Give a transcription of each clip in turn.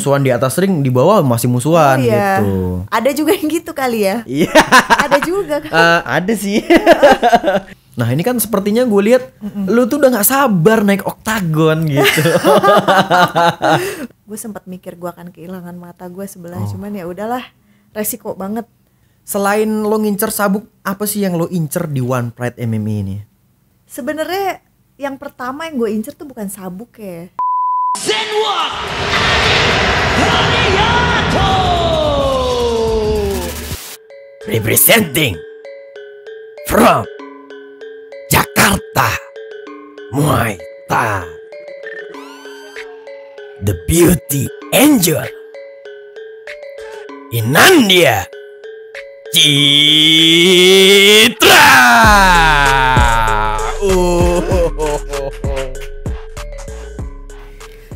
musuhan di atas ring, di bawah masih musuhan gitu. Ada juga yang gitu kali ya. Iya. Ada juga kan. Ada sih. Nah ini kan sepertinya gue lihat lu tuh udah nggak sabar naik oktagon gitu. Gue sempat mikir gue akan kehilangan mata gue sebelah, cuman ya udahlah, resiko banget. Selain lo ngincer sabuk, apa sih yang lo incer di One Pride MMA ini? Sebenarnya yang pertama yang gue incer tuh bukan sabuk ya. Zenwa Hariyato Representing from Jakarta, Muay Thai, the beauty angel, Inandia Citra.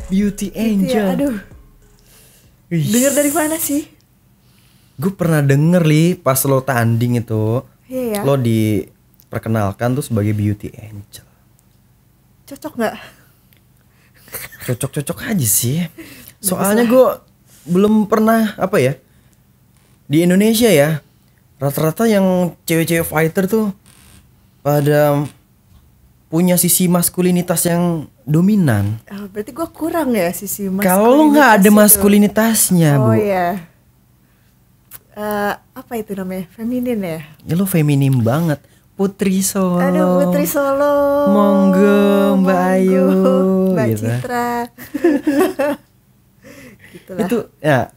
Beauty angel. Ya, aduh. Dengar dari mana sih? Gue pernah denger pas lo tanding itu. Iya ya. Lo diperkenalkan tuh sebagai beauty angel. Cocok nggak? Cocok-cocok aja sih. Soalnya gue belum pernah di Indonesia ya, rata-rata yang cewek-cewek fighter tuh pada punya sisi maskulinitas yang dominan. Berarti gue kurang ya sisi maskulinitas. Kalau lo nggak ada maskulinitasnya, Bu. Oh iya. Apa itu namanya? Feminin ya? Ya lo feminim banget. Putri Solo. Aduh, Putri Solo. Monggo Mbak Ayu. Mbak gitu. Citra. Gitulah. Itu ya,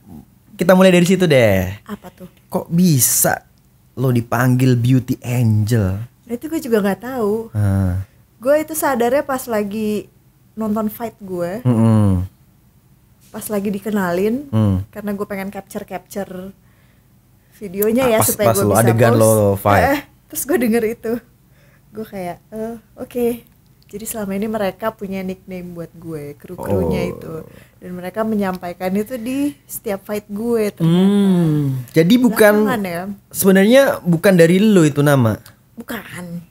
kita mulai dari situ deh. Apa tuh? Kok bisa lo dipanggil beauty angel? Nah, itu gue juga nggak tahu. Gue itu sadarnya pas lagi nonton fight gue. Pas lagi dikenalin. Karena gue pengen capture videonya ya supaya gue bisa adegan post. lo fight. Terus gue denger itu, gue kayak oke. Jadi selama ini mereka punya nickname buat gue, kru-krunya itu, dan mereka menyampaikan itu di setiap fight gue ternyata. Jadi bukan ya? Sebenarnya bukan dari lo itu nama. Bukan.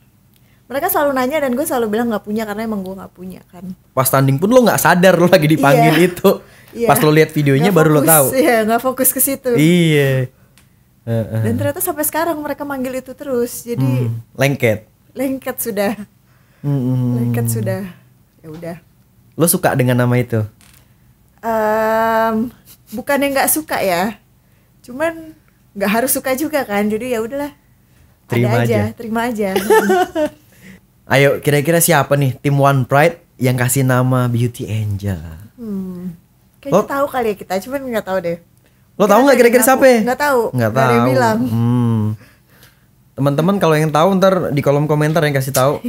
Mereka selalu nanya dan gue selalu bilang nggak punya karena emang gue nggak punya kan. Pas tanding pun lo nggak sadar lo lagi dipanggil itu. Pas lo lihat videonya baru lo tahu. Iya, nggak fokus ke situ. Iya. Dan ternyata sampai sekarang mereka manggil itu terus. Jadi lengket sudah. Lengket sudah. Ya udah. Lo suka dengan nama itu? Bukannya nggak suka ya. Cuman nggak harus suka juga kan. Jadi ya udahlah. Terima aja. Ayo, kira-kira siapa nih tim One Pride yang kasih nama Beauty Angel? Kayaknya tahu kali ya kita, cuman nggak tahu deh. Lo tahu nggak kira-kira siapa? Nggak tahu. Nggak ada yang tahu. bilang. Teman-teman kalau yang tahu ntar di kolom komentar yang kasih tahu.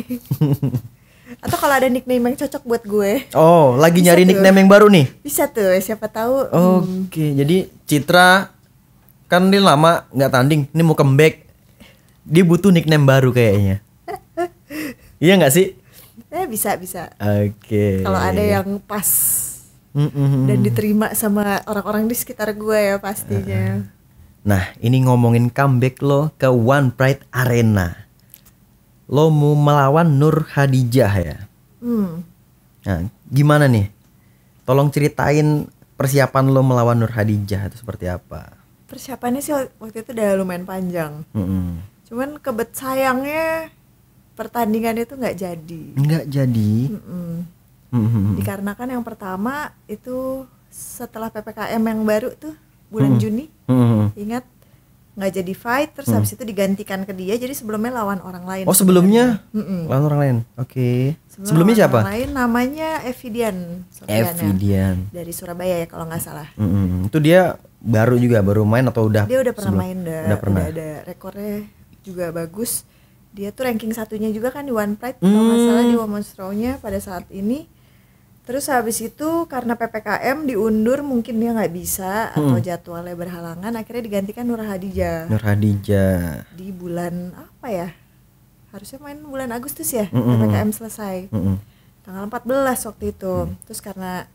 Atau kalau ada nickname yang cocok buat gue. Oh, lagi Bisa nyari tuh. nickname yang baru nih? Bisa tuh, siapa tahu. Oke, jadi Citra kan dia lama nggak tanding, ini mau comeback. Dia butuh nickname baru kayaknya. Iya nggak sih? Bisa. Oke. Kalau ada yang pas dan diterima sama orang-orang di sekitar gue ya pastinya. Nah, ini ngomongin comeback lo ke One Pride Arena. Lo mau melawan Nur Hadijah ya? Nah, gimana nih? Tolong ceritain persiapan lo melawan Nur Hadijah itu seperti apa? Persiapannya sih waktu itu udah lumayan panjang. Cuman sayangnya pertandingan itu nggak jadi. Nggak jadi. Dikarenakan yang pertama itu setelah PPKM yang baru tuh bulan Juni, ingat nggak jadi fight, terus habis itu digantikan ke dia, jadi sebelumnya lawan orang lain. Oh sebelumnya lawan orang lain, oke. Sebelumnya siapa? Orang lain namanya Evidian. Evidian dari Surabaya ya kalau nggak salah. Itu dia baru main atau udah? Dia udah pernah main, udah pernah. Udah ada rekornya juga bagus. Dia tuh ranking satunya juga kan di One Pride kalau nggak salah di Women's Row-nya pada saat ini. Terus habis itu karena PPKM diundur, mungkin dia nggak bisa atau jadwalnya berhalangan, akhirnya digantikan Nur Hadijah. Di bulan apa ya? Harusnya main bulan Agustus ya, PPKM selesai. Tanggal 14 waktu itu. Terus karena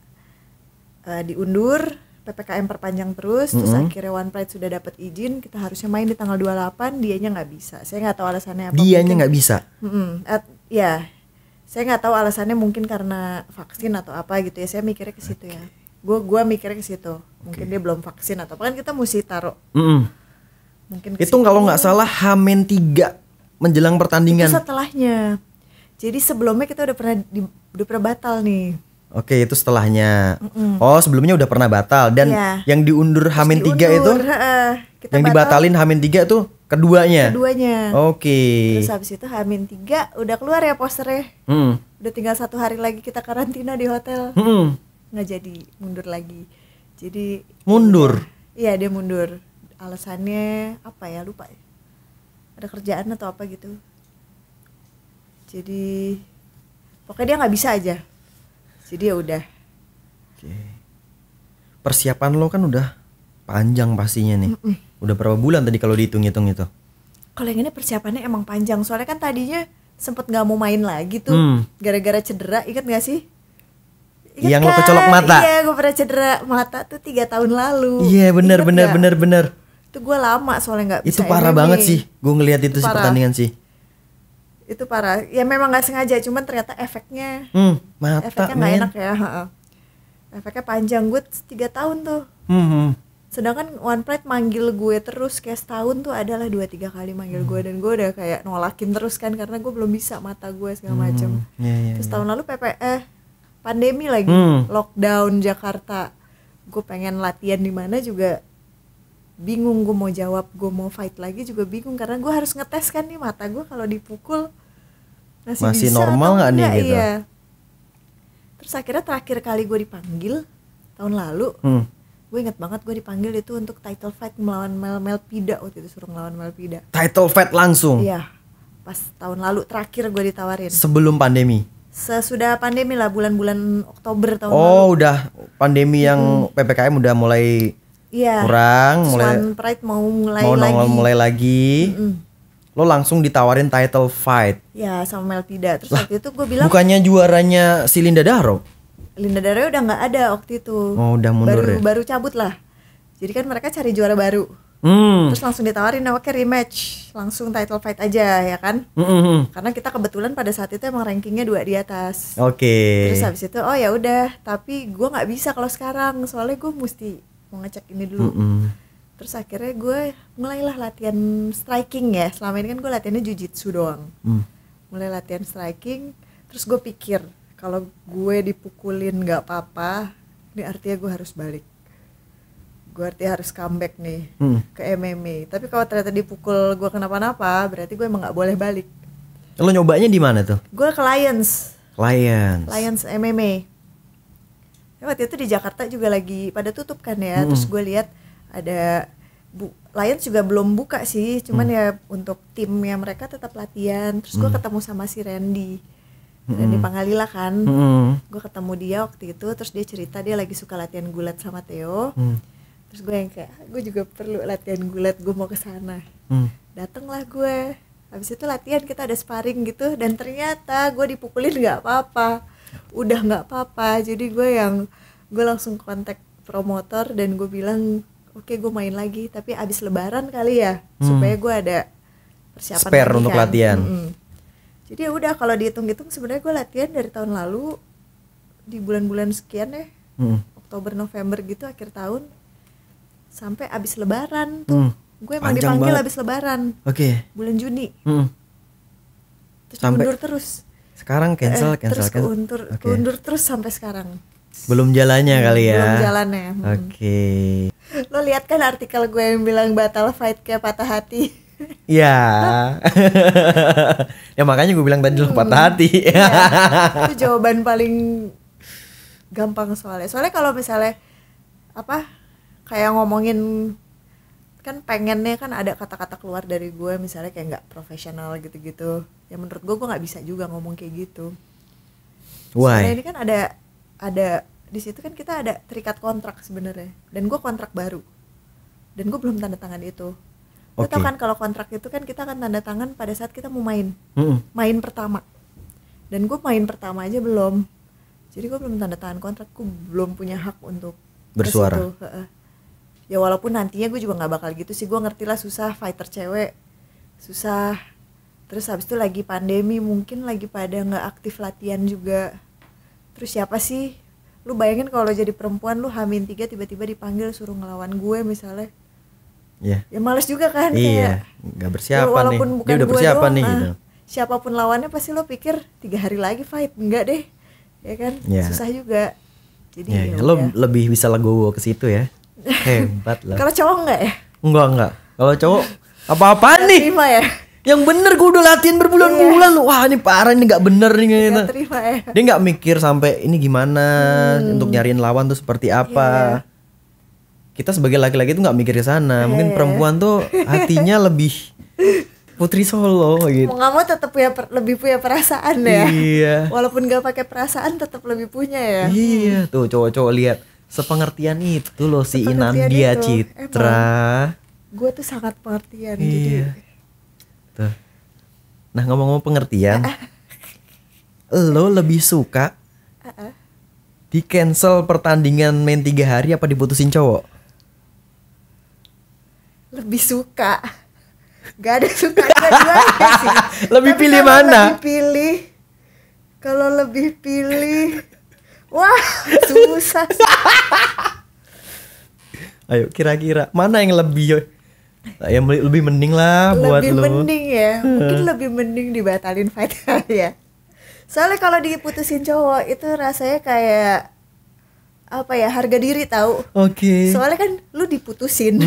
diundur, PPKM perpanjang terus, terus akhirnya One Pride sudah dapat izin, kita harusnya main di tanggal 28, dianya nggak bisa. Saya nggak tahu alasannya apa. Dianya nggak bisa? Ya. Saya nggak tahu alasannya, mungkin karena vaksin atau apa gitu ya, saya mikirnya ke situ ya. Gua mikirnya ke situ. Mungkin dia belum vaksin atau apa, kan kita mesti taruh. Mungkin ke Itu situ. kalau nggak salah H-3 menjelang pertandingan. Itu setelahnya. Jadi sebelumnya kita udah pernah batal nih. Oke, itu setelahnya. Oh, sebelumnya udah pernah batal dan Iya. yang diundur H-3 itu Kita yang batal dibatalin H-3 itu keduanya. Oke. Terus habis itu H-3 udah keluar ya posternya. Udah tinggal 1 hari lagi kita karantina di hotel. Nggak jadi, mundur lagi. Jadi Mundur. Iya, dia mundur. Alasannya apa ya, lupa ya. Ada kerjaan atau apa gitu. Jadi pokoknya dia nggak bisa aja. Jadi ya udah. Oke. Persiapan lo kan udah panjang pastinya nih. Udah berapa bulan tadi kalau dihitung-hitung itu? Kalau yang ini persiapannya emang panjang. Soalnya kan tadinya sempet nggak mau main lagi tuh. Gara-gara cedera, ingat nggak sih? Ingat Yang lo kecolok mata? Iya, gue pernah cedera mata tuh 3 tahun lalu. Iya, benar. Ingat nggak? Itu Itu gue lama soalnya nggak bisa parah MMA. banget sih. Gue ngelihat itu sih parah. pertandingan sih. Itu parah. Ya memang nggak sengaja, cuman ternyata efeknya Mata efeknya nggak men. enak ya. Efeknya panjang, gue 3 tahun tuh. Sedangkan One Pride manggil gue terus kayak setahun tuh adalah 2-3 kali manggil gue, dan gue udah kayak nolakin terus kan karena gue belum bisa, mata gue segala macem. Iya. Terus tahun lalu pandemi lagi, lockdown Jakarta. Gue pengen latihan di mana juga bingung, gue mau jawab, gue mau fight lagi juga bingung karena gue harus ngetes kan nih mata gue kalau dipukul Masih bisa normal atau nggak nih enggak, gitu. iya. Terus akhirnya terakhir kali gue dipanggil tahun lalu, gue inget banget gue dipanggil itu untuk title fight melawan Mel Pida, waktu itu suruh melawan Mel Pida. Title fight langsung. Iya, pas tahun lalu terakhir gue ditawarin. Sebelum pandemi. Sesudah pandemi lah, bulan-bulan Oktober tahun lalu. Oh, udah pandemi yang PPKM udah mulai Iya. kurang, mulai One Pride mau mulai mau lagi. nongol mulai lagi. Lo langsung ditawarin title fight. Ya, sama Mel Pida. Terus waktu itu gue bilang Bukannya juaranya si Linda Daro? Linda Dara udah nggak ada waktu itu. Oh, udah mundur ya? Baru cabut lah. Jadi kan mereka cari juara baru. Terus langsung ditawarin, oke rematch, langsung title fight aja ya kan? Karena kita kebetulan pada saat itu emang rankingnya 2 di atas. Oke. Terus habis itu, oh ya udah, tapi gue nggak bisa kalau sekarang, soalnya gue mesti mau ngecek ini dulu. Terus akhirnya gue mulailah latihan striking ya. Selama ini kan gue latihannya jujitsu doang. Mulai latihan striking, terus gue pikir kalau gue dipukulin nggak apa-apa, ini artinya gue harus balik. Gue artinya harus comeback nih ke MMA. Tapi kalau ternyata dipukul gue kenapa-napa, berarti gue emang nggak boleh balik. Lo nyobanya di mana tuh? Gue ke Lions MMA. Waktu itu di Jakarta juga lagi pada tutup kan ya. Terus gue lihat ada Lions juga belum buka sih, cuman ya untuk timnya mereka tetap latihan. Terus gue ketemu sama si Randy Pangalila kan. Gue ketemu dia waktu itu, terus dia cerita dia lagi suka latihan gulat sama Theo. Terus gue yang kayak, gue juga perlu latihan gulat, gue mau ke sana. Datenglah gue. Habis itu latihan, kita ada sparring gitu, dan ternyata gue dipukulin nggak apa-apa. Udah nggak apa-apa. Jadi gue langsung kontak promotor dan gue bilang, oke, gue main lagi, tapi abis lebaran kali ya, supaya gue ada persiapan spare lagi untuk kan. latihan. Jadi ya udah, kalau dihitung-hitung sebenarnya gue latihan dari tahun lalu di bulan-bulan sekian ya, Oktober November gitu, akhir tahun sampai abis lebaran tuh. Gue emang Panjang dipanggil banget. abis lebaran. Oke. Bulan Juni. Terus Sampai diundur terus. Sekarang cancel. Terus Oke. keundur terus sampai sekarang. Belum jalannya kali ya. Belum jalannya. Oke. Lo lihat kan artikel gue yang bilang batal fight kayak patah hati. Ya. Ya makanya gue bilang tadi lo patah hati. Ya, itu jawaban paling gampang soalnya. Soalnya kalau misalnya kayak ngomongin, kan pengennya kan ada kata-kata keluar dari gue misalnya kayak nggak profesional gitu-gitu. Ya menurut gue nggak bisa juga ngomong kayak gitu. Soalnya Why? ini kan ada di situ kan kita ada terikat kontrak sebenarnya, dan gue kontrak baru, dan gue belum tanda tangan itu. Lo tau kan kalau kontrak itu kan kita akan tanda tangan pada saat kita mau main pertama, dan gue main pertama aja belum, jadi gue belum tanda tangan kontrak, gue belum punya hak untuk Bersuara. ke situ. Ya walaupun nantinya gue juga nggak bakal gitu sih, gue ngerti lah susah, fighter cewek susah. Terus habis itu lagi pandemi, mungkin lagi pada nggak aktif latihan juga. Terus siapa sih Lu bayangin kalau jadi perempuan lu H-3 tiba-tiba dipanggil suruh ngelawan gue misalnya. Iya. Ya males juga kan Iya, kayak. nggak persiapan nih. Walaupun bukan Dia udah gue persiapan doang, nih gitu. Siapapun lawannya pasti lo pikir 3 hari lagi fight, enggak deh. Ya kan? Iya. Susah juga. Jadi Ya, ya lo udah. lebih bisa legowo ke situ ya. Hebat lah. Kalau cowok enggak ya? Enggak. Kalau cowok apa-apaan Nggak nih? terima ya? Yang bener gue udah latihan berbulan-bulan lu. Wah, ini parah, ini nggak bener nih gitu. Nggak terima ya? Dia nggak mikir sampai ini gimana untuk nyariin lawan tuh seperti apa. Kita sebagai laki-laki tuh nggak mikir ke sana. Mungkin perempuan tuh hatinya lebih Putri Solo gitu. Mau nggak mau tetap lebih punya perasaan ya. Iya. Walaupun nggak pakai perasaan tetap lebih punya ya. Iya, tuh cowok-cowok lihat sepengertian itu loh si Sepengertian Inandia itu, Citra. Gue tuh sangat pengertian Iya. jadi. Tuh. Nah, ngomong-ngomong pengertian, lo lebih suka di cancel pertandingan main 3 hari apa diputusin cowok? Lebih suka. Gak ada suka dua-duanya sih. Lebih Tapi pilih kalau mana? Kalau lebih pilih, wah susah sih. Ayo kira-kira mana yang lebih yang lebih mending lah buat Lebih lo? mending ya, mungkin lebih mending dibatalin fight kali ya. Soalnya kalau diputusin cowok itu rasanya kayak apa ya, harga diri tahu. Oke. Soalnya kan lu diputusin,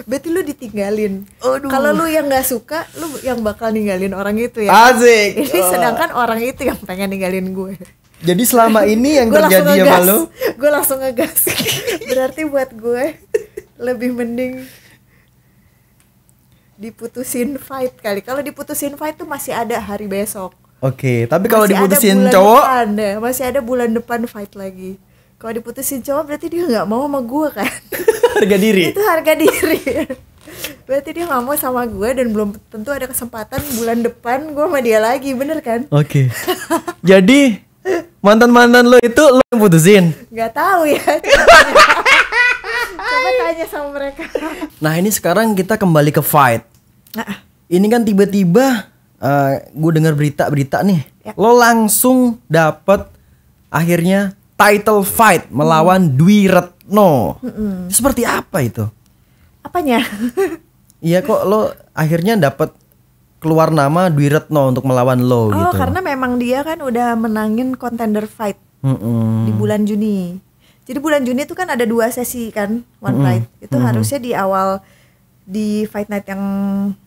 berarti lu ditinggalin. Aduh. Kalau lu yang nggak suka, lu yang bakal ninggalin orang itu ya. Asik. Ini sedangkan orang itu yang pengen ninggalin gue. Jadi selama ini yang Gue langsung terjadi sama ngegas. lo? Gue langsung ngegas. Berarti buat gue lebih mending diputusin fight kali. Kalau diputusin fight tuh masih ada hari besok. Oke, tapi kalau Masih ada diputusin bulan cowok, depan deh. Masih ada bulan depan fight lagi. Kalau diputusin cowok berarti dia nggak mau sama gue kan. harga diri. Itu harga diri. Berarti dia nggak mau sama gue dan belum tentu ada kesempatan bulan depan gue sama dia lagi, bener kan? Oke. Jadi mantan-mantan lo itu lo yang putusin. Nggak tahu ya. Coba tanya sama mereka. Nah, ini sekarang kita kembali ke fight. Nah, Ini kan tiba-tiba gue dengar berita-berita nih. Ya. Lo langsung dapet akhirnya title fight melawan Dwi Retno. Seperti apa itu? apanya? Iya kok lo akhirnya dapet keluar nama Dwi Retno untuk melawan lo Oh, gitu. karena memang dia kan udah menangin contender fight Mm-mm. di bulan Juni. Jadi bulan Juni itu kan ada 2 sesi kan One Pride. Itu harusnya di fight night yang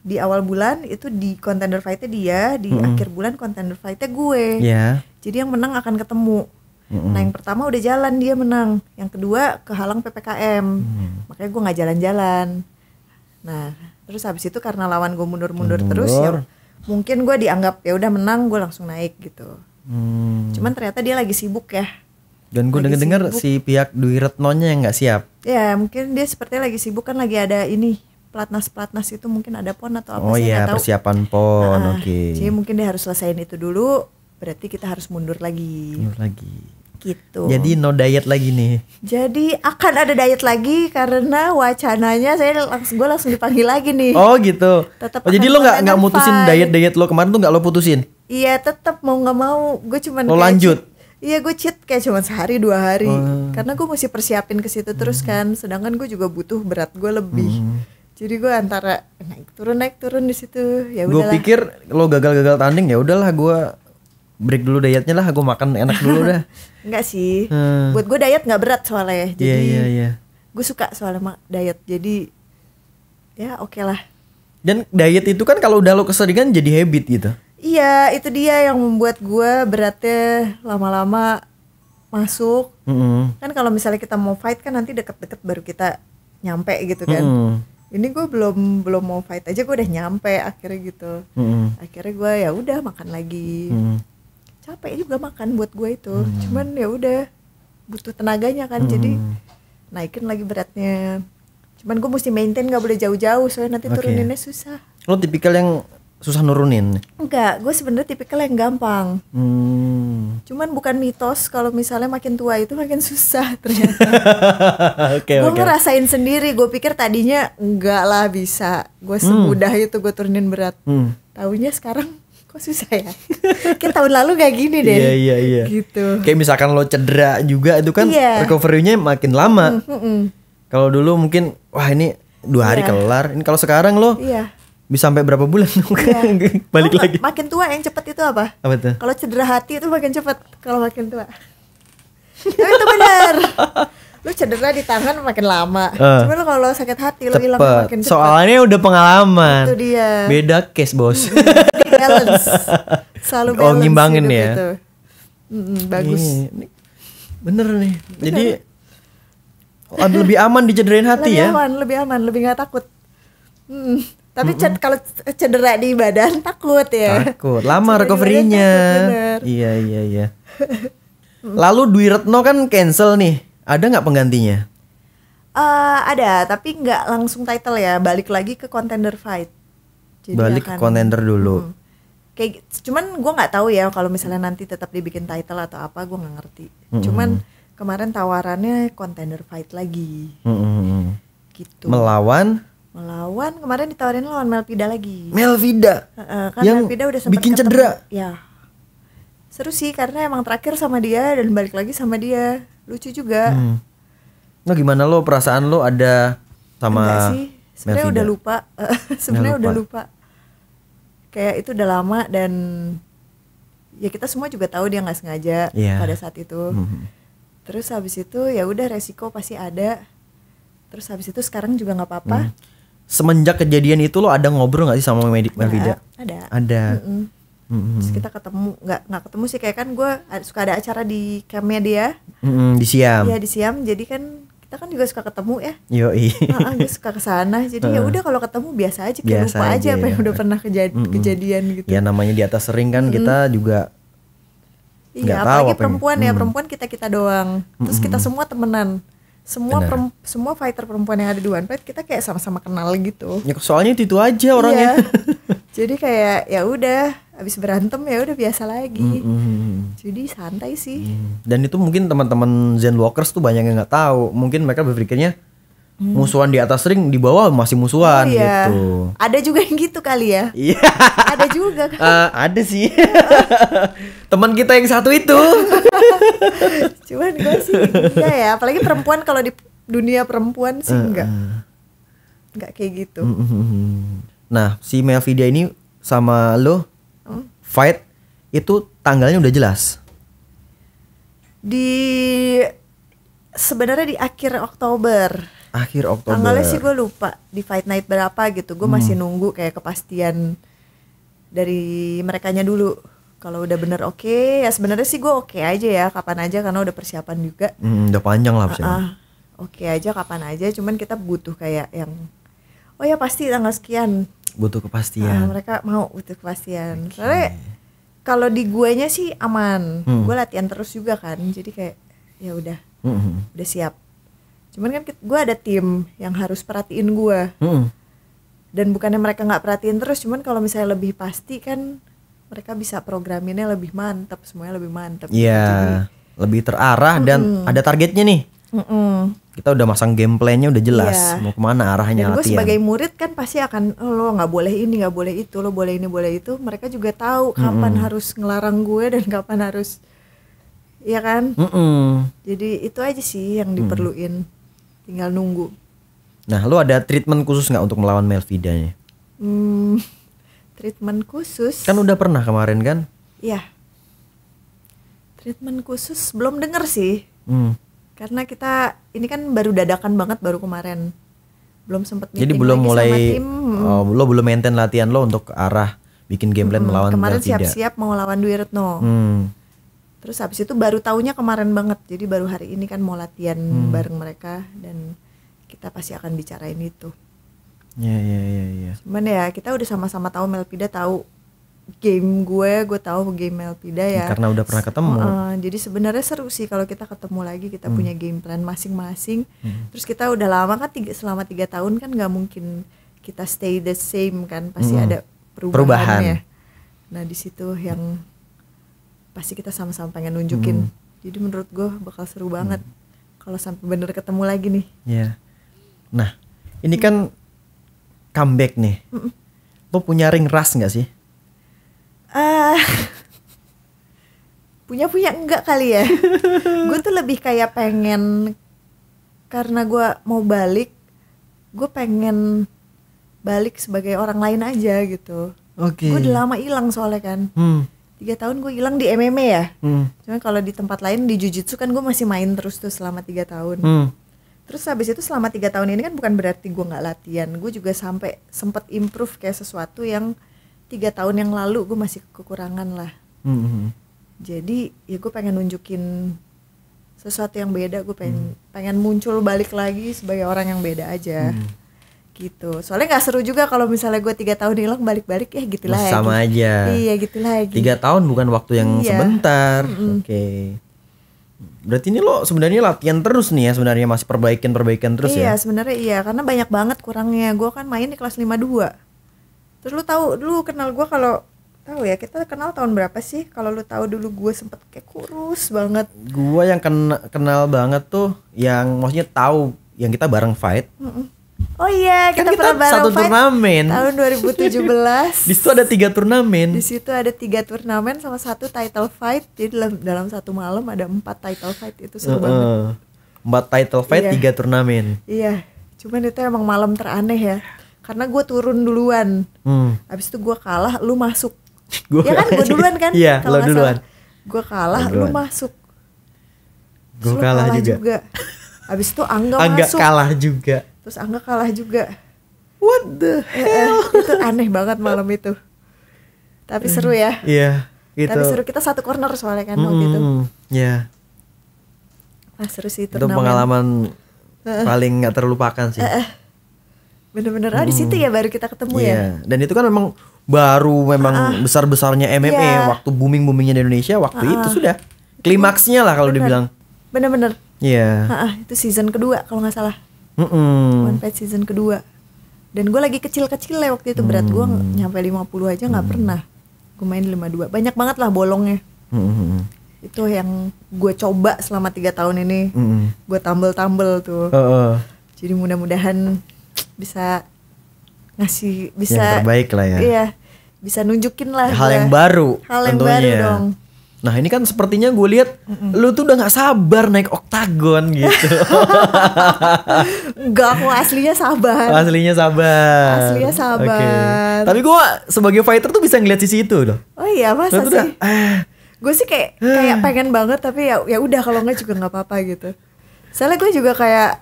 di awal bulan itu di contender fightnya dia, di akhir bulan contender fightnya gue. Ya. Jadi yang menang akan ketemu. Nah yang pertama udah jalan dia menang, yang kedua kehalang PPKM, makanya gue nggak jalan-jalan. Nah terus habis itu karena lawan gue mundur-mundur terus ya, mungkin gue dianggap ya udah menang, gue langsung naik gitu. Cuman ternyata dia lagi sibuk ya. Dan gue Lagi denger sibuk. si pihak Dwi Retnonya yang nggak siap. Ya mungkin dia sepertinya lagi sibuk kan, lagi ada ini pelatnas itu mungkin ada pon atau apa Oh saya iya, nggak tahu. persiapan pon. Ah, Oke. Jadi mungkin dia harus selesaiin itu dulu, berarti kita harus mundur lagi. Mundur lagi. Gitu. Jadi no diet lagi nih. Jadi akan ada diet lagi karena wacananya gue langsung dipanggil lagi nih. Oh gitu. Tetep Oh, jadi akan lo nggak contender mutusin fight. diet lo kemarin tuh nggak lo putusin? Iya tetap mau nggak mau gue cuman Lo kayak lanjut? Iya gue cheat kayak cuman sehari 2 hari karena gue mesti persiapin ke situ terus kan, sedangkan gue juga butuh berat gue lebih. Jadi gue antara naik turun di situ ya Gue udahlah. pikir lo gagal tanding ya udahlah gue break dulu dietnya lah, gue makan enak dulu dah. Enggak sih. Hmm. Buat gue diet nggak berat soalnya. Jadi Iya. gue suka soalnya diet. Jadi ya oke lah. Dan diet itu kan kalau udah lo keseringan jadi habit gitu. Iya, itu dia yang membuat gue beratnya lama-lama masuk. Kan kalau misalnya kita mau fight kan nanti deket-deket baru kita nyampe gitu kan. Ini gue belum mau fight aja gue udah nyampe akhirnya gitu. Akhirnya gue ya udah makan lagi. Capek juga makan buat gue itu. Cuman ya udah butuh tenaganya kan, jadi naikin lagi beratnya. Cuman gue mesti maintain, nggak boleh jauh-jauh soalnya nanti Oke. turuninnya susah. Lo tipikal yang susah nurunin. Enggak, gue sebenarnya tipikal yang gampang. Cuman bukan mitos kalau misalnya makin tua itu makin susah ternyata. Oke. Gue ngerasain sendiri, gue pikir tadinya enggak lah bisa. Gue semudah itu gue turunin berat. Taunya sekarang Kok susah ya? Kayak tahun lalu gak gini deh. Iya. Gitu. Kayak misalkan lo cedera juga itu kan Iya. recovery-nya makin lama. Kalau dulu mungkin wah ini 2 hari Iya. kelar. Ini kalau sekarang lo Iya. bisa sampai berapa bulan? Balik Tau lagi. nggak, makin tua yang cepet itu apa? Apa tuh? Kalau cedera hati itu makin cepet kalau makin tua. Tapi itu benar. Lu cedera di tangan makin lama. Cuma lu kalau sakit hati lu hilang makin cepet. Soalnya udah pengalaman. Itu dia. Beda case, Bos. Di balance. Selalu balance. Ngimbangin hidup ya. itu. Bagus. Ini bener nih. Jadi lebih aman dicederain hati Lebih ya. lebih aman, lebih nggak takut. Tapi kalau cedera di badan takut ya. Takut. Lama Cedera di recovery-nya. badan takut, bener. Iya. Lalu Dwi Retno kan cancel nih. Ada nggak penggantinya? Ada, tapi nggak langsung title ya. Balik lagi ke contender fight. Jadi Balik ke contender dulu. Kayak, cuman gue nggak tahu ya kalau misalnya nanti tetap dibikin title atau apa, gue nggak ngerti. Cuman kemarin tawarannya contender fight lagi. Gitu. Melawan Kemarin ditawarin lawan Melvida lagi. Melvida. Kan yang Melvida udah sempet bikin ketemu. cedera. Ya. Seru sih karena emang terakhir sama dia dan balik lagi sama dia. Lucu juga. Nah gimana lo perasaan lo ada sama Enggak sih. Sebenarnya Melvida? udah lupa. Sebenarnya udah lupa. Kayak itu udah lama dan ya kita semua juga tahu dia nggak sengaja pada saat itu. Terus habis itu ya udah resiko pasti ada. Terus habis itu sekarang juga nggak apa-apa. Semenjak kejadian itu lo ada ngobrol nggak sih sama Melvida? Ada. Terus kita ketemu, nggak ketemu sih, kayak kan gue suka ada acara di campnya dia. Di Siam. Iya di Siam, jadi kan kita kan juga suka ketemu ya. Yoi. Gue suka kesana, jadi ya udah kalau ketemu biasa aja, kayak lupa aja apa yang udah pernah kejadian gitu. Ya namanya di atas ring kan kita juga nggak Iya, tahu apalagi apa perempuan ya, perempuan kita doang. Terus kita semua temenan. Semua fighter perempuan yang ada di One Fight kita kayak sama-sama kenal gitu. Ya, soalnya itu aja orangnya. Iya. Jadi kayak ya udah habis berantem ya udah biasa lagi. Jadi santai sih. Dan itu mungkin teman-teman Zen Walkers tuh banyak yang nggak tahu. Mungkin mereka berpikirnya musuhan di atas ring, di bawah masih musuhan iya. gitu. Ada juga yang gitu kali ya. Iya. Ada juga kan. Ada sih. Teman kita yang satu itu. Cuman gue sih enggak ya, apalagi perempuan, kalau di dunia perempuan sih enggak kayak gitu. Nah, si Melvida ini sama lo fight itu tanggalnya udah jelas. Sebenarnya di akhir Oktober. Akhir Oktober. Tanggalnya sih gue lupa di fight night berapa gitu. Gue masih nunggu kayak kepastian dari merekanya dulu. Kalau udah bener oke, ya sebenarnya sih gue oke aja ya, kapan aja karena udah persiapan juga. Udah panjang lah persiapan. Oke aja kapan aja, cuman kita butuh kayak yang oh ya pasti tanggal sekian. Butuh kepastian. Mereka mau butuh kepastian. Soalnya kalau di guenya sih aman. Gue latihan terus juga kan. Jadi kayak ya udah siap. Cuman kan gue ada tim yang harus perhatiin gue. Dan bukannya mereka nggak perhatiin terus, cuman kalau misalnya lebih pasti kan mereka bisa programinnya lebih mantap, semuanya lebih mantap. Iya, lebih terarah dan ada targetnya nih. Kita udah masang game plan-nya udah jelas mau kemana arahnya dan latihan. Dan gue sebagai murid kan pasti akan lo nggak boleh ini, nggak boleh itu, lo boleh ini, boleh itu. Mereka juga tahu kapan harus ngelarang gue dan kapan harus, ya kan? Jadi itu aja sih yang diperluin, tinggal nunggu. Nah, lo ada treatment khusus nggak untuk melawan Melvida-nya? Treatment khusus? Kan udah pernah kemarin kan? Iya. Treatment khusus belum denger sih. Karena kita ini kan baru dadakan banget, baru kemarin. Belum sempet meeting. Jadi belum lagi mulai sama tim. lo belum maintain latihan lo untuk ke arah bikin game plan melawan kemarin Melvida. siap-siap mau lawan Dwi Retno. Terus habis itu baru taunya kemarin banget. Jadi baru hari ini kan mau latihan bareng mereka dan kita pasti akan bicarain itu. Iya. Cuman ya kita udah sama-sama tahu Melvida tahu game gue tahu game Melvida ya. Karena udah pernah ketemu. Jadi sebenarnya seru sih kalau kita ketemu lagi, kita punya game plan masing-masing. Terus kita udah lama kan selama 3 tahun kan nggak mungkin kita stay the same kan, pasti ada perubahan ya. Nah di situ yang pasti kita sama-sama pengen nunjukin. Jadi menurut gue bakal seru banget kalau sampai bener ketemu lagi nih. Iya. Nah ini kan comeback nih. Lo punya ring rust nggak sih? Ah, punya enggak kali ya. Gue tuh lebih kayak pengen, karena gue mau balik, gue pengen balik sebagai orang lain aja gitu. Oke. Gue udah lama hilang soalnya kan. 3 tahun gue hilang di MMA ya. Cuman kalau di tempat lain di Jiu-Jitsu kan gue masih main terus tuh selama 3 tahun. Terus habis itu selama 3 tahun ini kan bukan berarti gue nggak latihan. Gue juga sampai sempet improve kayak sesuatu yang 3 tahun yang lalu gue masih kekurangan lah. Jadi ya gue pengen nunjukin sesuatu yang beda. Gue pengen muncul balik lagi sebagai orang yang beda aja. Gitu. Soalnya nggak seru juga kalau misalnya gue 3 tahun hilang balik-balik ya gitu lagi. Sama aja. Iya gitu lagi. 3 tahun bukan waktu yang sebentar. Oke. Berarti ini lo sebenarnya latihan terus nih ya, sebenarnya masih perbaikan terus ya? Iya sebenarnya iya, karena banyak banget kurangnya. Gue kan main di kelas 52. Terus lu tahu dulu kenal gue, kalau tahu ya kita kenal tahun berapa sih? Kalau lu tahu dulu gue sempet kayak kurus banget. Gue yang kenal banget tuh, yang maksudnya tahu yang kita bareng fight. Oh iya, Kan kita pernah bareng satu fight turnamen. tahun 2017. Di situ ada 3 turnamen. Di situ ada 3 turnamen sama 1 title fight. Jadi dalam satu malam ada 4 title fight, itu seru banget. 4 title fight, 3 turnamen. Iya, cuman itu emang malam teraneh ya. Karena gue turun duluan. Habis itu gue kalah, lu masuk. Ya kan gue duluan kan? Iya, lo duluan. Gue kalah, lu masuk. Gue kalah juga. Habis itu Angga masuk. Kalah juga. Terus Angga kalah juga. What the hell? Itu aneh banget malam itu. Tapi seru ya. Iya, gitu. Tapi seru, kita satu corner soalnya kan waktu itu. Iya. Wah seru sih Itu pengalaman paling gak terlupakan sih. Bener-bener, di situ ya baru kita ketemu ya. Dan itu kan memang baru besar-besarnya MMA, waktu booming-boomingnya di Indonesia, waktu itu sudah klimaksnya lah kalau dibilang. Bener-bener. Iya. Itu season kedua kalau nggak salah. One Fight season kedua. Dan gue lagi kecil-kecil ya waktu itu, berat gue nyampe 50 aja nggak pernah. Gue main 52, banyak banget lah bolongnya. Itu yang gue coba selama 3 tahun ini. Gue tambel-tambel tuh. Jadi mudah-mudahan bisa ngasih, bisa yang terbaik lah ya. Iya, bisa nunjukin lah hal yang baru. Hal yang baru dong. Nah ini kan sepertinya gue lihat lu tuh udah nggak sabar naik oktagon gitu. Enggak, aku aslinya sabar. Aslinya sabar. Okay. Tapi gue sebagai fighter tuh bisa ngeliat sisi itu loh. Oh iya, masa sih? Gue sih kayak pengen banget, tapi ya udah kalau nggak juga nggak apa-apa gitu. Soalnya gue juga kayak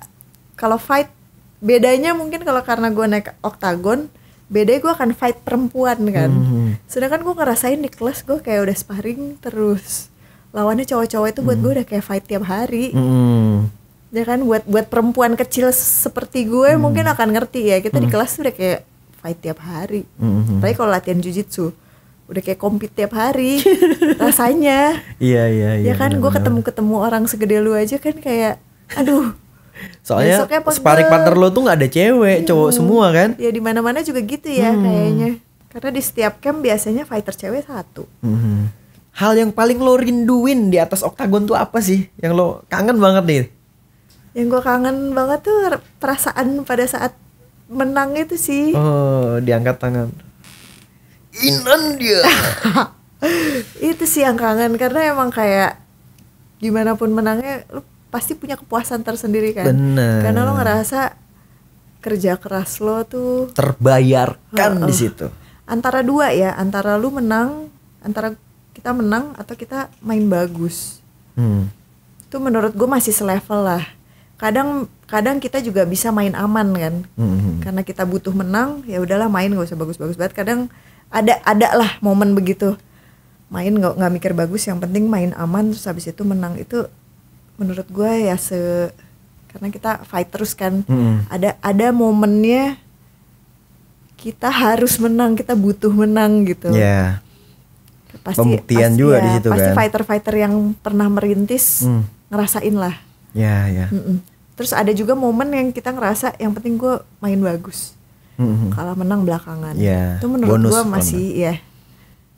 kalau fight, bedanya mungkin kalau karena gue naik oktagon, bedanya gue akan fight perempuan kan. Sedangkan gue ngerasain di kelas gue kayak udah sparring terus. Lawannya cowok-cowok itu buat gue udah kayak fight tiap hari. Ya kan, buat perempuan kecil seperti gue mungkin akan ngerti ya, kita di kelas tuh udah kayak fight tiap hari. Tapi kalau latihan jiu-jitsu udah kayak compete tiap hari rasanya. Iya. Ya kan, gue ketemu orang segede lu aja kan kayak aduh. Soalnya sparring partner lo tuh nggak ada cewek, cowok semua kan? Ya di mana-mana juga gitu ya kayaknya. Karena di setiap camp biasanya fighter cewek 1. Hal yang paling lo rinduin di atas oktagon tuh apa sih? Yang lo kangen banget nih? Yang gue kangen banget tuh perasaan pada saat menang itu sih. Oh, diangkat tangan. India. Itu sih yang kangen, karena emang kayak gimana pun menangnya lo pasti punya kepuasan tersendiri kan. Bener. Karena lo ngerasa kerja keras lo tuh terbayarkan di situ. Antara dua ya, antara lu menang, antara kita menang atau kita main bagus. Itu menurut gue masih selevel lah. Kadang kita juga bisa main aman kan. Karena kita butuh menang, ya udahlah main, gak usah bagus-bagus banget. Kadang ada lah momen begitu. Main nggak mikir bagus, yang penting main aman terus habis itu menang. Itu menurut gue ya karena kita fight terus kan. Ada momennya kita harus menang, kita butuh menang gitu. Iya. Pembuktian juga di situ kan. Pasti fighter-fighter yang pernah merintis ngerasain lah. Iya. Terus ada juga momen yang kita ngerasa yang penting gue main bagus. Kalau menang belakangan. Itu menurut gue masih ya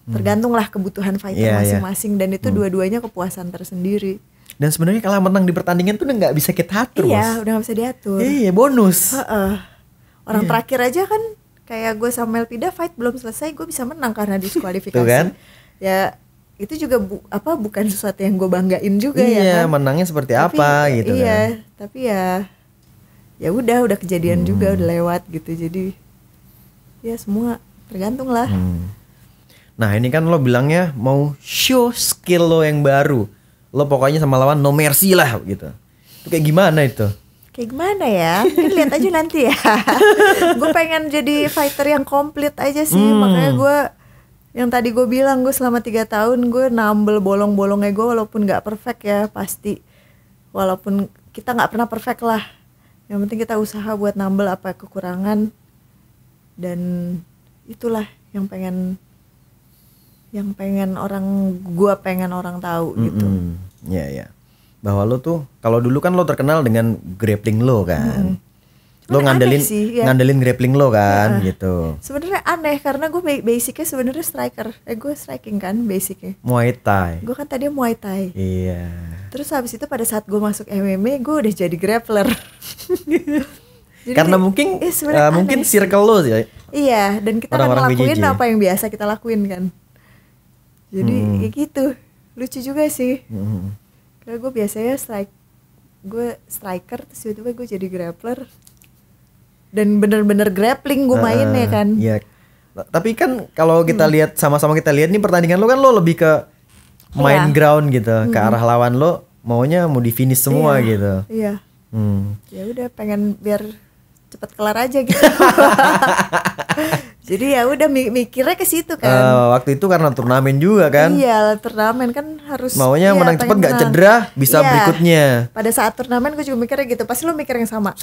tergantung lah kebutuhan fighter masing-masing. Dan itu dua-duanya kepuasan tersendiri. Dan sebenarnya kalau menang di pertandingan tuh udah nggak bisa kita atur. Iya, udah nggak bisa diatur. Iya, bonus. Orang terakhir aja kan kayak gue sama Elpida fight belum selesai gue bisa menang karena diskualifikasi. Tuh kan? Ya itu juga bukan sesuatu yang gue banggain juga iya, ya kan. menangnya seperti apa gitu iya, kan. tapi ya udah kejadian juga, udah lewat gitu. Jadi ya semua tergantung lah. Nah ini kan lo bilangnya mau show skill lo yang baru. Lo pokoknya sama lawan no mercy lah gitu. Itu kayak gimana itu? Kayak gimana ya? Mungkin lihat aja nanti ya. Gue pengen jadi fighter yang komplit aja sih. Makanya gue yang tadi gue bilang, gue selama 3 tahun gue nambel bolong-bolongnya gue, walaupun gak perfect ya pasti. Walaupun kita gak pernah perfect lah. Yang penting kita usaha buat nambel apa kekurangan. Dan itulah yang pengen gue pengen orang tahu gitu. Ya. Bahwa lo tuh kalau dulu kan lo terkenal dengan grappling lo kan. Lo ngandelin grappling lo kan gitu. Sebenarnya aneh karena gue basicnya sebenarnya striker. Gue striking kan basicnya. Muay Thai. Gue kan tadi Muay Thai. Iya. Terus habis itu pada saat gue masuk MMA gue udah jadi grappler. Jadi, karena mungkin circle lo sih. Iya, dan kita akan ngelakuin apa yang biasa kita lakuin kan. Jadi kayak gitu. Lucu juga sih. Karena gue biasanya striker, terus tiba-tiba gue jadi grappler. Dan bener-bener grappling gue mainnya kan. Iya. Tapi kan kalau kita lihat sama-sama kita lihat nih pertandingan lo kan lo lebih ke main ground gitu, ke arah lawan lo maunya mau di finish semua gitu. Iya. Ya udah pengen biar cepet kelar aja gitu. Jadi ya udah mikirnya ke situ kan. Waktu itu karena turnamen juga kan. Iya, turnamen kan harus maunya menang cepet gak cedera bisa berikutnya. Pada saat turnamen gue juga mikirnya gitu. Pasti lo mikir yang sama.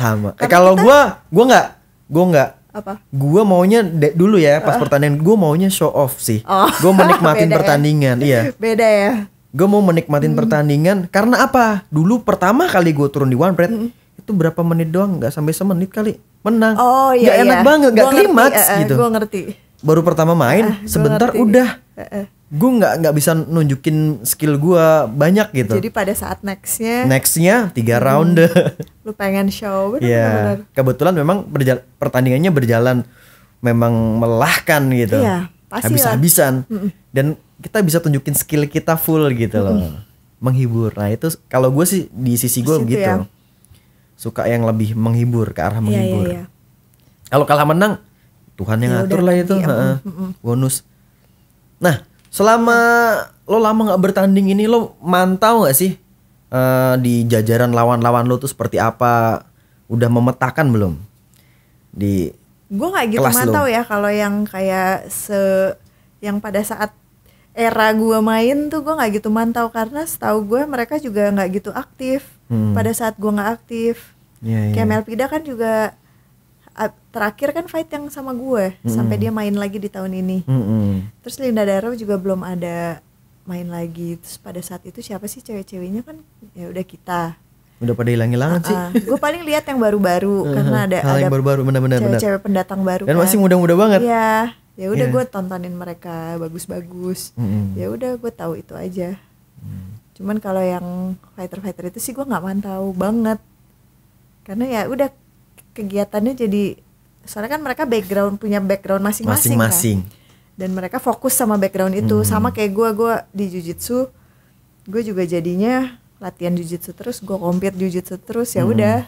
Kalau gue nggak. Apa? Gue maunya dulu ya pas pertandingan gue maunya show off sih. Gue menikmatin pertandingan. Iya. Beda ya. Gue mau menikmatin pertandingan karena apa? Dulu pertama kali gue turun di One Pride itu berapa menit doang, nggak sampai semenit kali menang. Oh iya. Gak enak banget, gak klimaks gitu. Gue ngerti. Baru pertama main sebentar udah. Gue nggak bisa nunjukin skill gue banyak gitu. Jadi pada saat nextnya 3 round. Lu pengen show bener. Iya. Kebetulan memang pertandingannya berjalan memang melelahkan gitu. Iya, pasti habis-habisan. Dan kita bisa tunjukin skill kita full gitu loh. Menghibur. Nah itu kalau gue sih di sisi gue gitu. Ya. Suka yang lebih menghibur, ke arah menghibur. Iya. Kalau kalah menang Tuhan yang ngatur lah itu. Bonus. Nah selama lo lama gak bertanding ini, lo mantau gak sih di jajaran lawan-lawan lo tuh seperti apa? Udah memetakan belum? Gue gak gitu mantau ya. Kalau yang kayak yang pada saat era gue main tuh gue gak gitu mantau. Karena setahu gue mereka juga gak gitu aktif pada saat gue gak aktif. Kayak Melpida kan juga terakhir kan fight yang sama gue sampai dia main lagi di tahun ini. Terus Linda Darrow juga belum ada main lagi. Terus pada saat itu siapa sih cewek-ceweknya kan ya udah kita. Udah pada hilang-hilangan sih. Gue paling lihat yang baru-baru karena ada yang baru-baru benar-benar cewek-cewek pendatang baru. Dan masih muda-muda banget. Iya. Ya udah gue tontonin mereka bagus-bagus. Ya udah gue tahu itu aja. Cuman kalau yang fighter-fighter itu sih gue nggak mantau banget. Karena ya udah kegiatannya jadi, soalnya kan mereka punya background masing-masing. Kan? Dan mereka fokus sama background itu. Sama kayak gue di jiu-jitsu, gue juga jadinya latihan jiu-jitsu terus, gue compete jiu-jitsu terus, ya udah.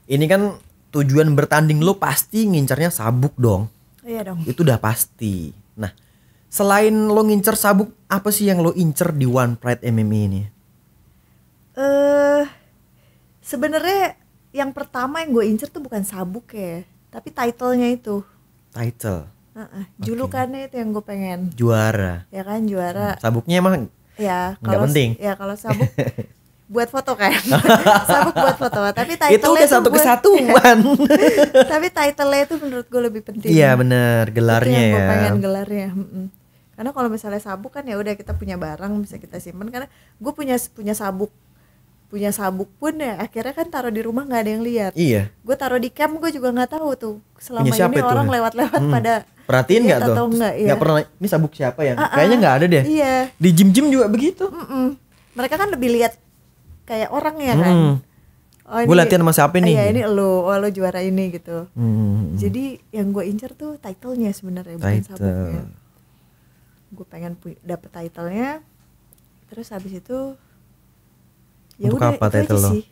Ini kan tujuan bertanding lo pasti ngincernya sabuk dong. Iya dong. Itu udah pasti. Nah, selain lo ngincer sabuk, apa sih yang lo incer di One Pride MMA ini? Sebenarnya yang pertama yang gue incer tuh bukan sabuk ya, tapi title-nya itu. Title. Julukannya itu yang gue pengen. Juara. Ya kan, juara. Sabuknya emang ya nggak penting. Ya kalau sabuk buat foto kan. Sabuk buat foto, tapi title itu udah satu kesatuan. Tapi title-nya itu menurut gue lebih penting. Iya benar, gelarnya ya. Gue pengen gelarnya. Karena kalau misalnya sabuk kan ya udah kita punya barang bisa kita simpan. Karena gue punya sabuk pun ya akhirnya kan taruh di rumah nggak ada yang lihat. Iya. Gue taruh di camp gue juga nggak tahu tuh selama ini orang lewat-lewat pada perhatiin nggak tuh? Nggak pernah. Ini sabuk siapa ya? Kayaknya nggak ada deh. Iya. Di gym juga begitu. Mereka kan lebih lihat kayak orang ya kan. Gue latihan sama siapa nih? Iya gitu. ini lo juara ini gitu. Jadi yang gue incer tuh title-nya sebenarnya, bukan sabuknya. Gue pengen dapet title-nya. Terus habis itu ya untuk udah apa itu aja title lo? sih.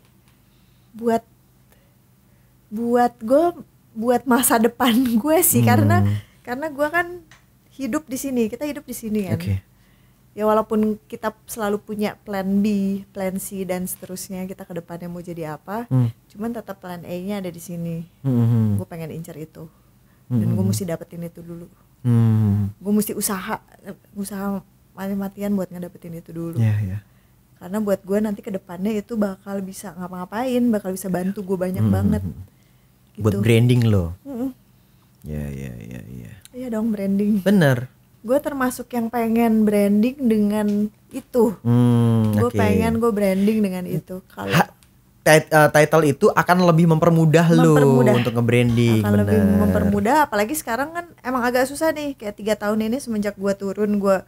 Buat gue, buat masa depan gue sih, karena gue kan hidup di sini, kita hidup di sini kan. Ya walaupun kita selalu punya plan B, plan C dan seterusnya, kita ke depannya mau jadi apa, cuman tetap plan A-nya ada di sini. Gue pengen incer itu, dan gue mesti dapetin itu dulu. Gue mesti usaha mati-matian buat ngedapetin itu dulu. Karena buat gue nanti ke depannya itu bakal bisa ngapa-ngapain, bakal bisa bantu gue banyak banget. Gitu. Buat branding lo. Ya. Iya dong, branding. Bener. Gue termasuk yang pengen branding dengan itu. Gue pengen gue branding dengan itu. Kalau title itu akan lebih mempermudah lo untuk nge-branding. Akan lebih mempermudah, apalagi sekarang kan emang agak susah nih. Kayak 3 tahun ini semenjak gue turun, gue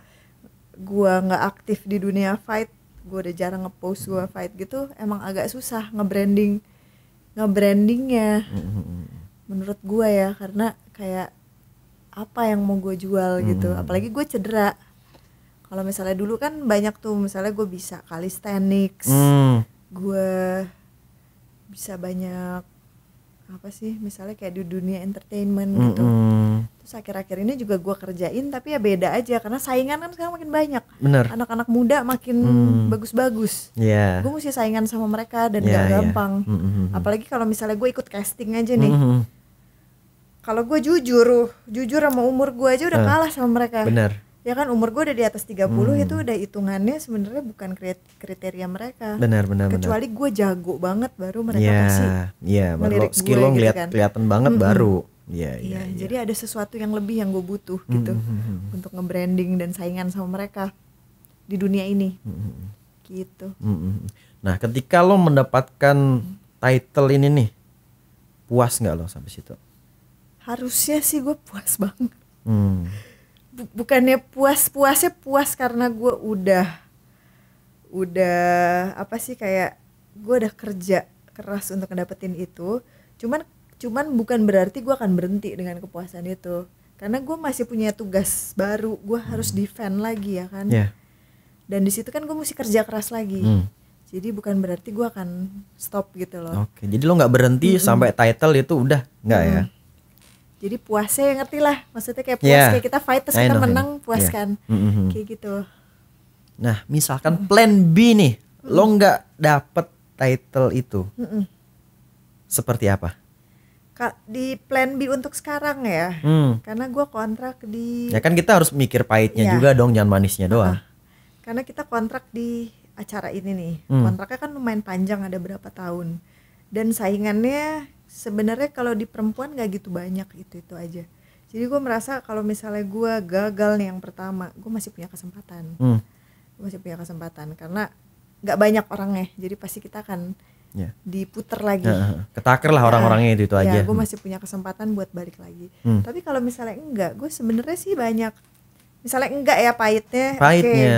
nggak aktif di dunia fight, gue udah jarang ngepost gue fight gitu. Emang agak susah ngebrandingnya. Menurut gue ya, karena kayak apa yang mau gue jual gitu, apalagi gue cedera. Kalau misalnya dulu kan banyak tuh, misalnya gue bisa calisthenics, gue bisa banyak apa sih, misalnya kayak di dunia entertainment gitu. Terus akhir-akhir ini juga gue kerjain, tapi ya beda aja karena saingan kan sekarang makin banyak. Bener. Anak-anak muda makin bagus-bagus. Gue mesti saingan sama mereka dan gak gampang. Apalagi kalau misalnya gue ikut casting aja nih. Kalau gue jujur sama umur gue aja udah kalah sama mereka. Bener. Ya kan umur gue udah di atas 30, itu udah hitungannya sebenarnya bukan kriteria mereka. Benar. Kecuali gue jago banget baru mereka pasti. Iya, baru skill lo gitu kan. kelihatan banget baru. Iya. Jadi ada sesuatu yang lebih yang gue butuh gitu untuk nge-branding dan saingan sama mereka di dunia ini. Gitu. Nah, ketika lo mendapatkan title ini nih, puas nggak lo sampai situ? Harusnya sih gue puas banget. Bukannya puasnya puas karena gue udah apa sih, kayak gue udah kerja keras untuk ngedapetin itu. Cuman bukan berarti gue akan berhenti dengan kepuasan itu, karena gue masih punya tugas baru. Gue harus defend lagi ya kan. Dan di situ kan gue mesti kerja keras lagi. Jadi bukan berarti gue akan stop gitu loh. Jadi lo nggak berhenti sampai title itu udah nggak ya? Jadi puasnya ngerti lah, maksudnya kayak puas kayak kita fight terus kita menang, puas kan. Kayak gitu. Nah misalkan plan B nih, lo nggak dapet title itu, seperti apa? Di plan B untuk sekarang ya, karena gue kontrak di. Ya kan kita harus mikir pahitnya juga dong, jangan manisnya doang. Karena kita kontrak di acara ini nih, kontraknya kan lumayan panjang, ada berapa tahun. Dan saingannya sebenarnya kalau di perempuan gak gitu banyak, itu aja. Jadi gue merasa kalau misalnya gue gagal nih yang pertama, gue masih punya kesempatan. Gue masih punya kesempatan karena gak banyak orangnya, jadi pasti kita akan diputer lagi. Ketaker lah orang-orangnya itu aja. Gue masih punya kesempatan buat balik lagi. Tapi kalau misalnya enggak, gue sebenarnya sih banyak. Misalnya enggak ya pahitnya.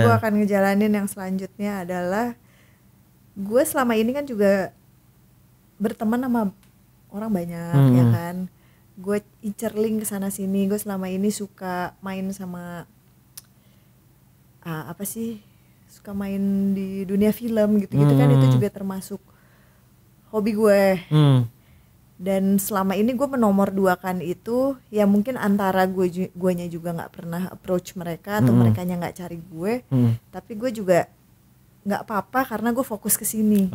Gue akan ngejalanin yang selanjutnya adalah gue selama ini kan juga berteman sama orang banyak ya kan. Gue incerling kesana sini. Gue selama ini suka main sama apa sih, suka main di dunia film gitu-gitu kan. Itu juga termasuk hobi gue. Dan selama ini gue menomorduakan itu. Ya mungkin antara guanya juga gak pernah approach mereka, atau merekanya gak cari gue. Tapi gue juga gak apa-apa karena gue fokus ke sini.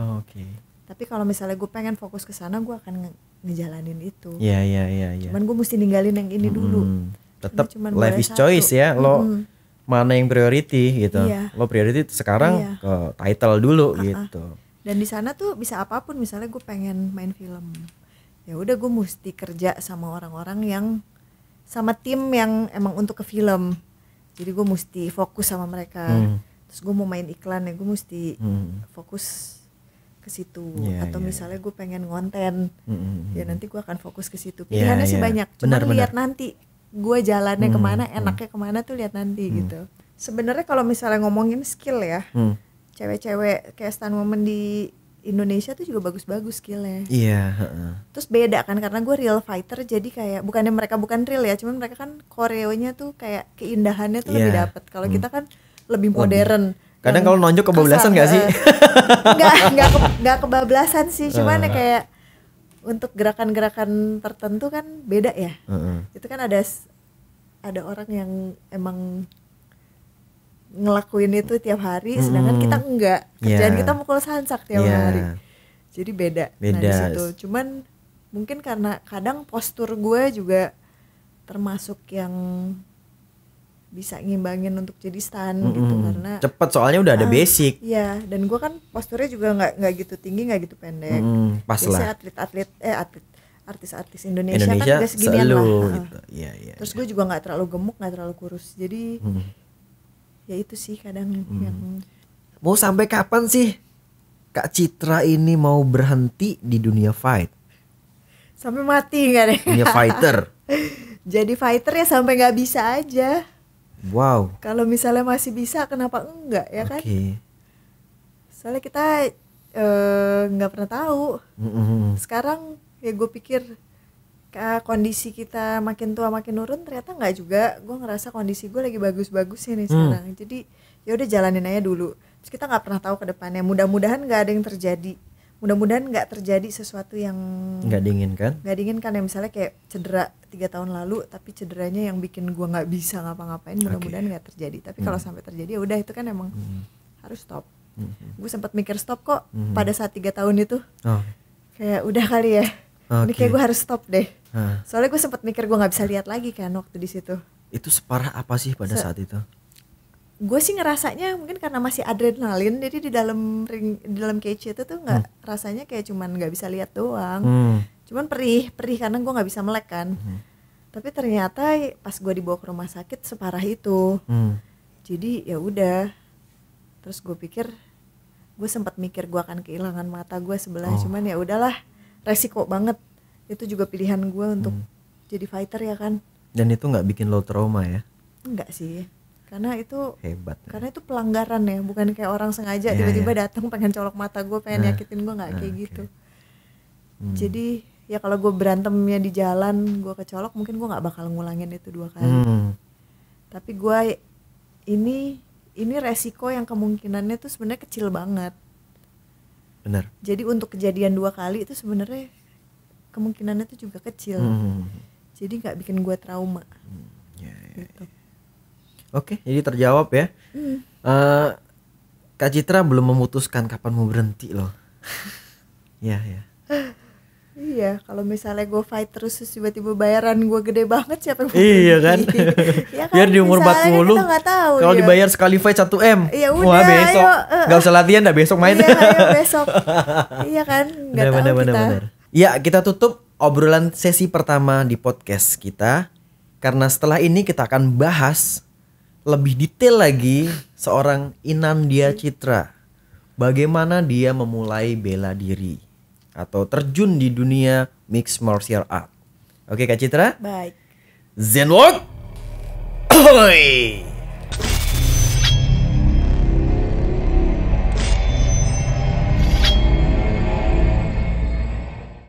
Tapi kalau misalnya gue pengen fokus ke sana, gue akan ngejalanin itu. Iya. Cuman gue mesti ninggalin yang ini dulu. Tetap life is choice ya. Lo mana yang priority gitu. Lo priority sekarang ke title dulu gitu. Dan di sana tuh bisa apapun. Misalnya gue pengen main film, ya udah gue mesti kerja sama orang-orang yang sama tim yang emang untuk ke film. Jadi gue mesti fokus sama mereka. Terus gue mau main iklan ya gue mesti fokus ke situ. Atau misalnya gue pengen ngonten, ya nanti gue akan fokus ke situ. Pilihannya sih banyak. Cuma lihat nanti gue jalannya kemana, enaknya kemana tuh lihat nanti gitu. Sebenarnya kalau misalnya ngomongin skill ya, cewek-cewek kayak stand woman di Indonesia tuh juga bagus-bagus skillnya. Iya. Terus beda kan karena gue real fighter, jadi kayak bukannya mereka bukan real ya, cuman mereka kan koreonya tuh kayak keindahannya tuh lebih dapet. Kalau kita kan lebih modern. Kadang kalau nonjok kebablasan nggak sih? Nggak kebablasan sih, cuman ya kayak untuk gerakan-gerakan tertentu kan beda ya. Itu kan ada orang yang emang ngelakuin itu tiap hari, sedangkan kita enggak. Kerjaan kita mukul sansak tiap hari. Jadi beda. Nah di situ. Cuman mungkin karena kadang postur gue juga termasuk yang bisa ngimbangin untuk jadi stand gitu, karena cepet soalnya udah ada basic. Iya, dan gue kan posturnya juga nggak gitu tinggi, nggak gitu pendek. Pas lah. Artis-artis Indonesia kan juga seginian lah. Gitu. Iya. Terus gue juga nggak terlalu gemuk, nggak terlalu kurus. Jadi ya itu sih kadang yang. Mau sampai kapan sih Kak Citra ini mau berhenti di dunia fight? Sampai mati nggak deh? Dunia fighter. Jadi fighter ya sampai nggak bisa aja. Wow. Kalau misalnya masih bisa, kenapa enggak ya kan? Soalnya kita nggak pernah tahu. Sekarang ya gue pikir kondisi kita makin tua makin nurun, ternyata nggak juga. Gue ngerasa kondisi gue lagi bagus-bagusnya nih sekarang. Jadi ya udah jalanin aja dulu. Terus kita nggak pernah tahu ke depannya. Mudah-mudahan nggak ada yang terjadi. Mudah-mudahan nggak terjadi sesuatu yang nggak diinginkan. Nggak diinginkan ya, misalnya kayak cedera 3 tahun lalu, tapi cederanya yang bikin gue nggak bisa ngapa-ngapain. Mudah-mudahan nggak terjadi. Tapi kalau sampai terjadi ya udah, itu kan emang harus stop. Gue sempat mikir stop kok pada saat 3 tahun itu. Kayak udah kali ya. Ini kayak gue harus stop deh. Soalnya gue sempat mikir gue nggak bisa lihat lagi kan waktu di situ. Itu separah apa sih pada saat itu? Gue sih ngerasanya mungkin karena masih adrenalin, jadi di dalam ring, di dalam cage itu tuh nggak rasanya kayak cuman nggak bisa lihat doang, cuman perih karena gue nggak bisa melek kan. Tapi ternyata pas gue dibawa ke rumah sakit separah itu. Jadi ya udah, terus gue pikir, gue sempat mikir gue akan kehilangan mata gue sebelah, cuman ya udahlah, resiko banget. Itu juga pilihan gue untuk jadi fighter ya kan. Dan itu nggak bikin lo trauma ya? Enggak sih. Karena itu hebat. Karena itu pelanggaran ya, bukan kayak orang sengaja tiba-tiba datang pengen colok mata gue, pengen nyakitin gue, nggak kayak gitu. Jadi ya kalau gue berantemnya di jalan, gue kecolok, mungkin gue nggak bakal ngulangin itu 2 kali. Tapi gue ini resiko yang kemungkinannya tuh sebenarnya kecil banget. Benar. Jadi untuk kejadian 2 kali itu sebenarnya kemungkinannya tuh juga kecil. Jadi nggak bikin gue trauma. Gitu. Oke, jadi terjawab ya. Kak Citra belum memutuskan kapan mau berhenti loh. Ya. Iya, kalau misalnya gue fight terus tiba-tiba bayaran gue gede banget, siapa yang mau Iya kan? Ya kan? Biar di umur 40 kalau dibayar sekali fight 1 M. Ya udah, wah besok nggak usah latihan, dah besok main. Iya, ayo besok. Iya kan? Nggak tahu kita. Ya, kita tutup obrolan sesi pertama di podcast kita. Karena setelah ini kita akan bahas lebih detail lagi seorang Inandia Citra. Bagaimana dia memulai bela diri atau terjun di dunia mixed martial art. Oke Kak Citra? Baik. Zenwalk. Oi.